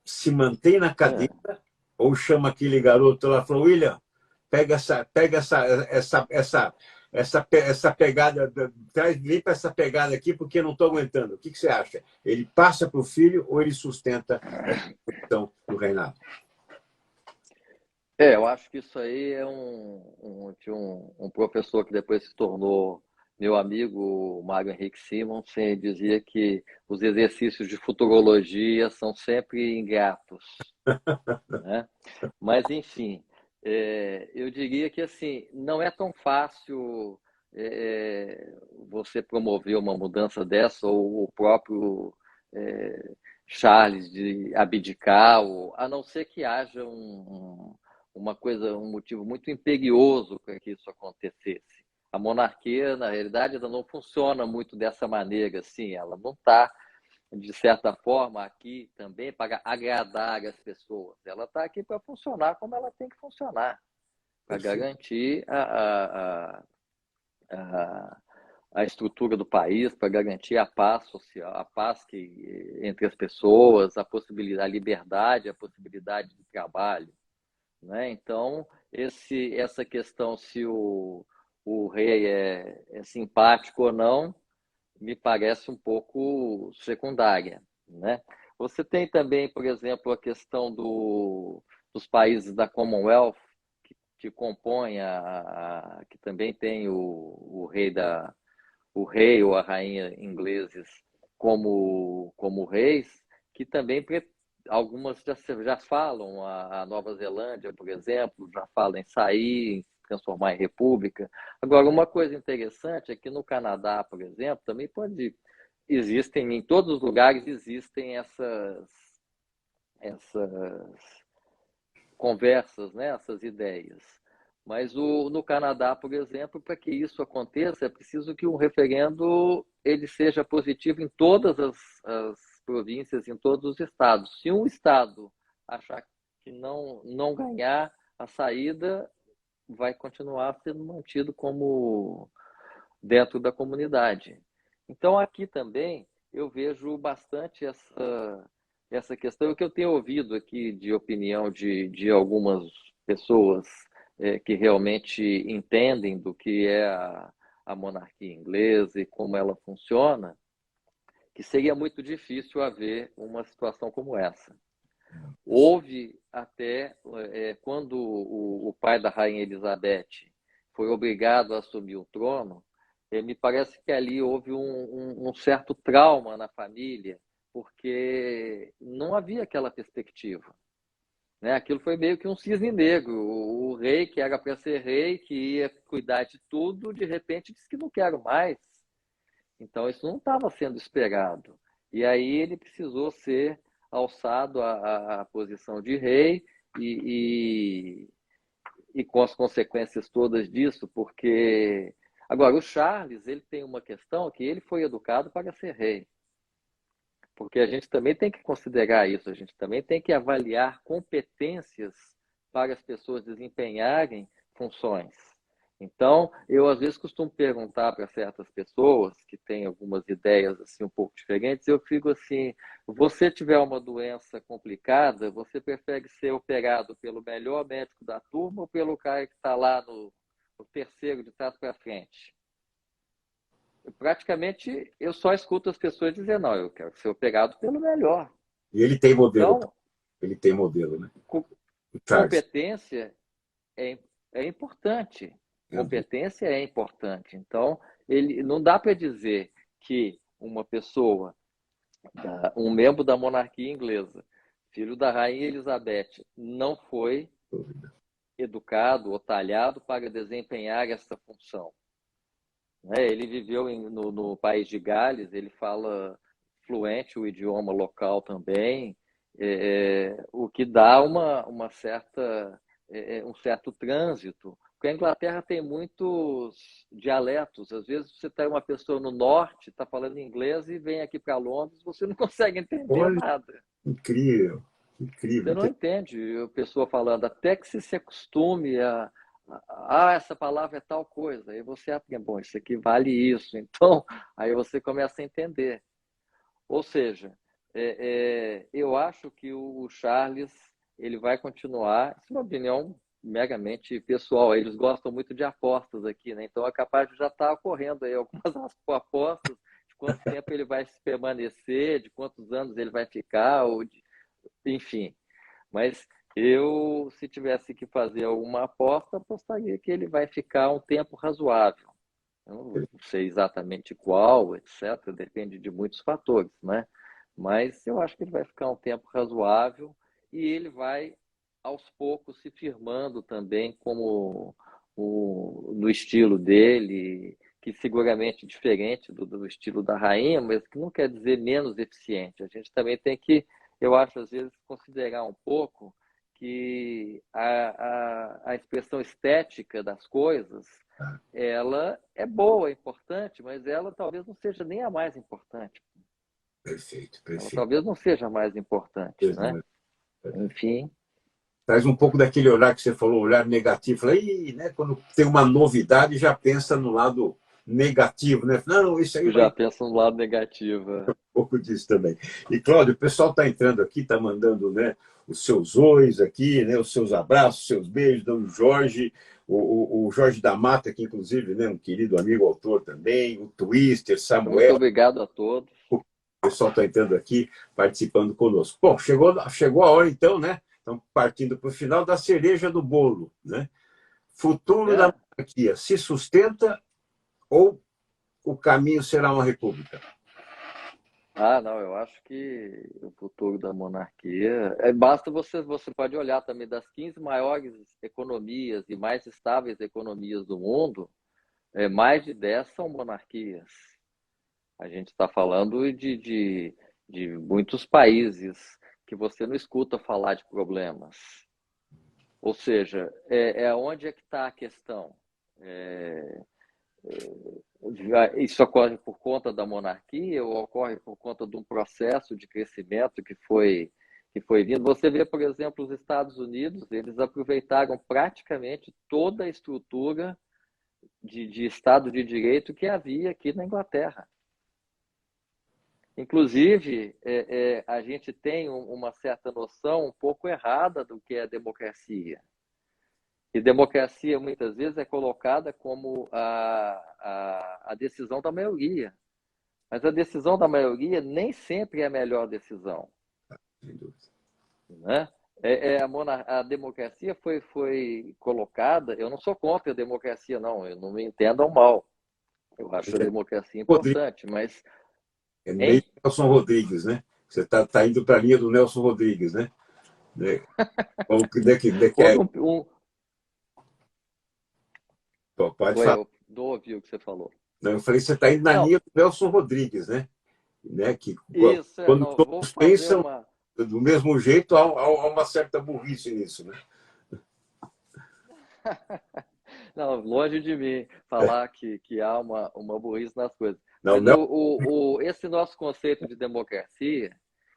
se mantém na cadeira ah. ou chama aquele garoto lá e falou: William, pega essa pegada, limpa essa pegada aqui porque eu não estou aguentando. O que você acha? Ele passa para o filho ou ele sustenta essa posição do reinado? Eu acho que isso aí tinha um professor que depois se tornou meu amigo, o Mário Henrique Simonsen, ele dizia que os exercícios de futurologia são sempre ingratos, né? Mas, enfim, eu diria que assim, não é tão fácil você promover uma mudança dessa, ou o próprio Charles de abdicar, a não ser que haja um motivo muito imperioso para que isso acontecesse. A monarquia, na realidade, ela não funciona muito dessa maneira, assim, ela não está, de certa forma, aqui também para agradar as pessoas. Ela está aqui para funcionar como ela tem que funcionar, para Perfeito. garantir a, a estrutura do país, para garantir a paz social, a paz entre as pessoas, a liberdade, a possibilidade de trabalho, né? Então, essa questão se o rei é simpático ou não, me parece um pouco secundária, né? Você tem também, por exemplo, a questão dos países da Commonwealth, que compõem que também tem o rei ou a rainha ingleses como reis, que também algumas já falam, a Nova Zelândia, por exemplo, já fala em sair, em transformar em república. Agora, uma coisa interessante é que no Canadá, por exemplo, também em todos os lugares existem essas conversas, né, essas ideias. Mas no Canadá, por exemplo, para que isso aconteça, é preciso que um referendo ele seja positivo em todas as províncias, em todos os estados. Se um estado achar que não ganhar a saída, vai continuar sendo mantido como dentro da comunidade. Então, aqui também eu vejo bastante essa questão. O que eu tenho ouvido aqui de opinião de algumas pessoas que realmente entendem do que é a monarquia inglesa e como ela funciona, que seria muito difícil haver uma situação como essa. Houve até, quando o pai da Rainha Elizabeth foi obrigado a assumir o trono, me parece que ali houve um certo trauma na família, porque não havia aquela perspectiva, né? Aquilo foi meio que um cisne negro. O rei, que era para ser rei, que ia cuidar de tudo, de repente disse que não quero mais. Então, isso não estava sendo esperado. E aí ele precisou ser alçado à posição de rei e com as consequências todas disso, porque... Agora, o Charles, ele tem uma questão que ele foi educado para ser rei. Porque a gente também tem que considerar isso, a gente também tem que avaliar competências para as pessoas desempenharem funções. Então, eu às vezes costumo perguntar para certas pessoas que têm algumas ideias assim um pouco diferentes, eu fico assim, você tiver uma doença complicada, você prefere ser operado pelo melhor médico da turma ou pelo cara que está lá no terceiro de trás para frente? Praticamente eu só escuto as pessoas dizer, não, eu quero ser operado pelo melhor. E ele tem modelo, Então, ele tem modelo, né? O Charles. competência é importante. É, Competência é importante. Então, ele não dá para dizer que uma pessoa, um membro da monarquia inglesa, filho da rainha Elizabeth, não foi educado ou talhado para desempenhar essa função. Ele viveu no país de Gales, ele fala fluente o idioma local também, o que dá uma certa, um certo trânsito. Porque a Inglaterra tem muitos dialetos. Às vezes você tem uma pessoa no norte, está falando inglês e vem aqui para Londres, você não consegue entender olha, nada. incrível, Você incrível. não entende a pessoa falando, até que se acostume a essa palavra é tal coisa. Aí você aprende, bom, isso aqui vale isso. Então, aí você começa a entender. Ou seja, eu acho que o Charles ele vai continuar, isso é uma opinião meramente pessoal, eles gostam muito de apostas aqui, né? Então é capaz de já estar ocorrendo aí algumas apostas de quanto tempo ele vai permanecer, de quantos anos ele vai ficar, enfim. Mas eu, se tivesse que fazer alguma aposta, apostaria que ele vai ficar um tempo razoável. Eu não sei exatamente qual, etc. Depende de muitos fatores, né? Mas eu acho que ele vai ficar um tempo razoável e ele vai, aos poucos, se firmando também como no estilo dele, que seguramente diferente do estilo da rainha, mas que não quer dizer menos eficiente. A gente também tem que, eu acho, às vezes, considerar um pouco que a expressão estética das coisas ela é boa, é importante, mas ela talvez não seja nem a mais importante. Perfeito, Ela perfeito. talvez não seja a mais importante, né? Enfim. Traz um pouco daquele olhar que você falou, olhar negativo. Fala, ih, né? Quando tem uma novidade, já pensa no lado negativo, né? Não, isso aí Já vai pensa no lado negativo. um pouco disso também. E, Cláudio, o pessoal está entrando aqui, está mandando, né, os seus ois aqui, né, os seus abraços, os seus beijos, dando Jorge, o Jorge da Mata, que inclusive, né, um querido amigo autor também, o Twister, Muito Samuel, obrigado a todos. o pessoal está entrando aqui, participando conosco. Bom, chegou a hora então, né? Estamos partindo para o final da cereja do bolo, né? Futuro da É. monarquia, se sustenta ou o caminho será uma república? Não, eu acho que o futuro da monarquia. Basta você pode olhar também das 15 maiores economias e mais estáveis economias do mundo, mais de 10 são monarquias. A gente está falando de muitos países que você não escuta falar de problemas. Ou seja, onde é que está a questão? É, isso ocorre por conta da monarquia ou ocorre por conta de um processo de crescimento que foi vindo? Você vê, por exemplo, os Estados Unidos, eles aproveitaram praticamente toda a estrutura de Estado de Direito que havia aqui na Inglaterra. Inclusive, a gente tem uma certa noção um pouco errada do que é democracia. E democracia, muitas vezes, é colocada como a decisão da maioria. Mas a decisão da maioria nem sempre é a melhor decisão. Sem dúvida. Né? A democracia foi colocada. Eu não sou contra a democracia, não. Eu não me entendam mal. Eu acho a democracia Rodrigues, importante, mas, é meio hein? Nelson Rodrigues, né? Você está indo para a linha do Nelson Rodrigues, né? Né? Como que é? Houve Pode Oi, falar. eu não ouvi o que você falou. Não, eu falei que você está indo na Não, linha do Nelson Rodrigues, né? Que isso quando não, vou todos fazer pensam uma. do mesmo jeito, há uma certa burrice nisso, né? Não, longe de mim falar que há uma burrice nas coisas. Não, Mas não, esse nosso conceito de democracia,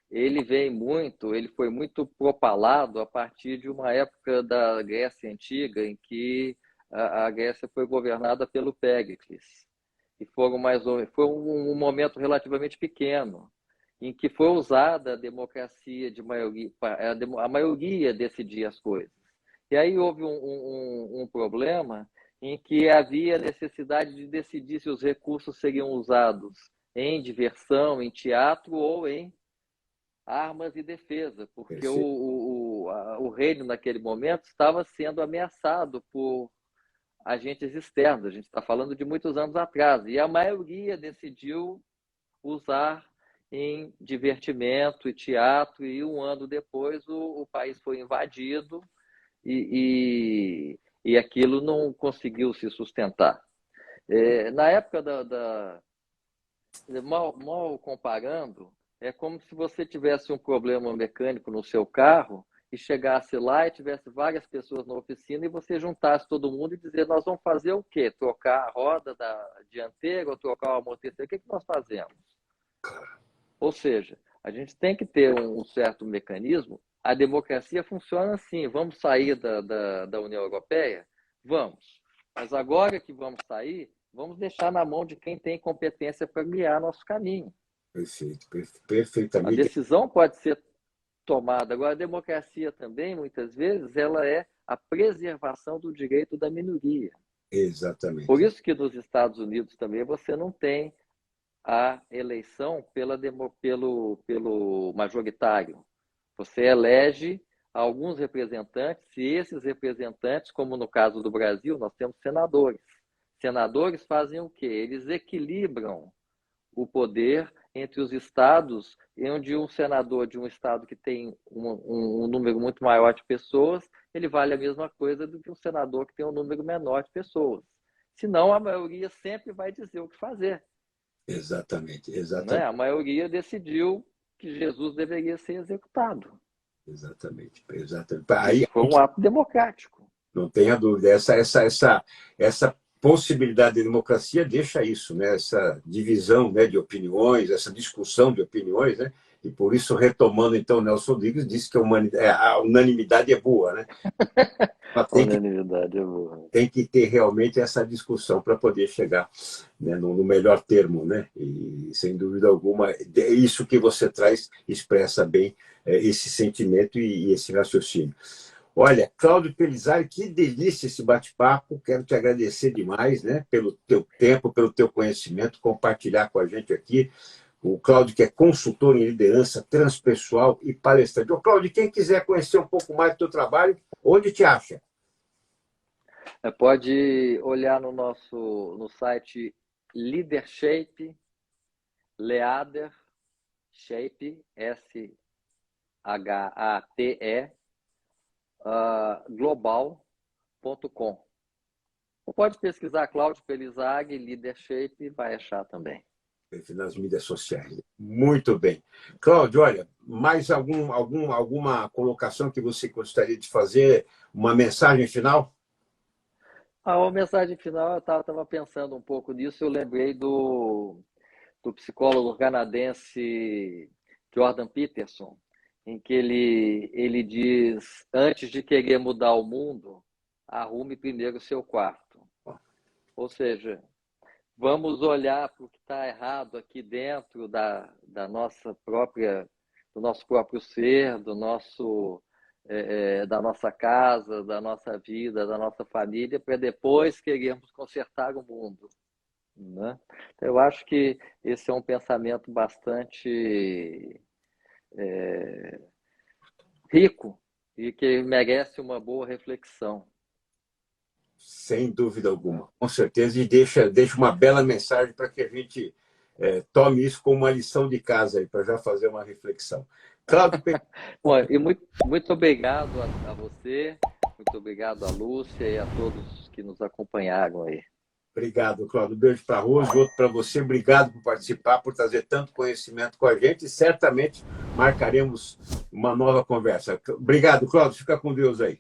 ele foi muito propalado a partir de uma época da Grécia Antiga, em que a Grécia foi governada pelo Péricles. E foi um momento relativamente pequeno, em que foi usada a democracia de maioria, a maioria decidia as coisas. E aí houve um problema em que havia necessidade de decidir se os recursos seriam usados em diversão, em teatro ou em armas e defesa, porque perfeito. o reino, naquele momento, estava sendo ameaçado por agentes externos. A gente está falando de muitos anos atrás. E a maioria decidiu usar em divertimento e teatro, e um ano depois o país foi invadido e aquilo não conseguiu se sustentar. Na época mal comparando, é como se você tivesse um problema mecânico no seu carro e chegasse lá e tivesse várias pessoas na oficina e você juntasse todo mundo e dizer, nós vamos fazer o quê? Trocar a roda da dianteira ou trocar o amortecedor? O que nós fazemos? Ou seja, a gente tem que ter um certo mecanismo. A democracia funciona assim: vamos sair da União Europeia? Vamos. Mas agora que vamos sair, vamos deixar na mão de quem tem competência para guiar nosso caminho. Perfeito, A perfeitamente. decisão pode ser tomada. Agora, a democracia também, muitas vezes, ela é a preservação do direito da minoria. Por Exatamente. isso que nos Estados Unidos também você não tem a eleição pelo majoritário. Você elege alguns representantes, e esses representantes, como no caso do Brasil, nós temos senadores. Senadores fazem o quê? Eles equilibram o poder entre os estados, onde um senador de um estado que tem um número muito maior de pessoas, ele vale a mesma coisa do que um senador que tem um número menor de pessoas. Senão, a maioria sempre vai dizer o que fazer. Exatamente, Né? exatamente, A maioria decidiu que Jesus deveria ser executado. exatamente. Aí Isso foi um ato democrático. não tenha dúvida. Essa possibilidade de democracia deixa isso, né? Essa divisão, né, de opiniões, essa discussão de opiniões, né? E por isso, retomando, então, Nelson Rodrigues disse que a unanimidade é boa, né? Ela A unanimidade é boa. tem que ter realmente essa discussão para poder chegar, né, no melhor termo, né? E sem dúvida alguma, isso que você traz expressa bem esse sentimento e esse raciocínio. Olha, Cláudio Pelizari, que delícia esse bate-papo. Quero te agradecer demais, né, pelo teu tempo, pelo teu conhecimento, compartilhar com a gente aqui. O Cláudio, que é consultor em liderança transpessoal e palestrante. Ô, Cláudio, quem quiser conhecer um pouco mais do teu trabalho, onde te acha? Pode olhar no site Leadershape, Leader Shape, SHATE, global.com. Ou pode pesquisar Cláudio Pelizag, Leadership, e vai achar também. Nas mídias sociais. Muito bem. Cláudio, olha, mais alguma colocação que você gostaria de fazer? Uma mensagem final? A mensagem final, eu estava pensando um pouco nisso, eu lembrei do psicólogo canadense Jordan Peterson, em que ele diz, antes de querer mudar o mundo, arrume primeiro o seu quarto. Ou seja, vamos olhar para o que está errado aqui dentro da nossa própria, do nosso próprio ser, da nossa casa, da nossa vida, da nossa família, para depois querermos consertar o mundo. Né? Então, eu acho que esse é um pensamento bastante rico e que merece uma boa reflexão. Sem dúvida alguma, com certeza, e deixa uma bela mensagem para que a gente tome isso como uma lição de casa aí, para já fazer uma reflexão. Cláudio, Bom, e muito obrigado a você, muito obrigado a Lúcia e a todos que nos acompanharam aí. obrigado, Cláudio. Um beijo para a Rose, outro para você. Obrigado por participar, por trazer tanto conhecimento com a gente e certamente marcaremos uma nova conversa. Obrigado, Cláudio. Fica com Deus aí.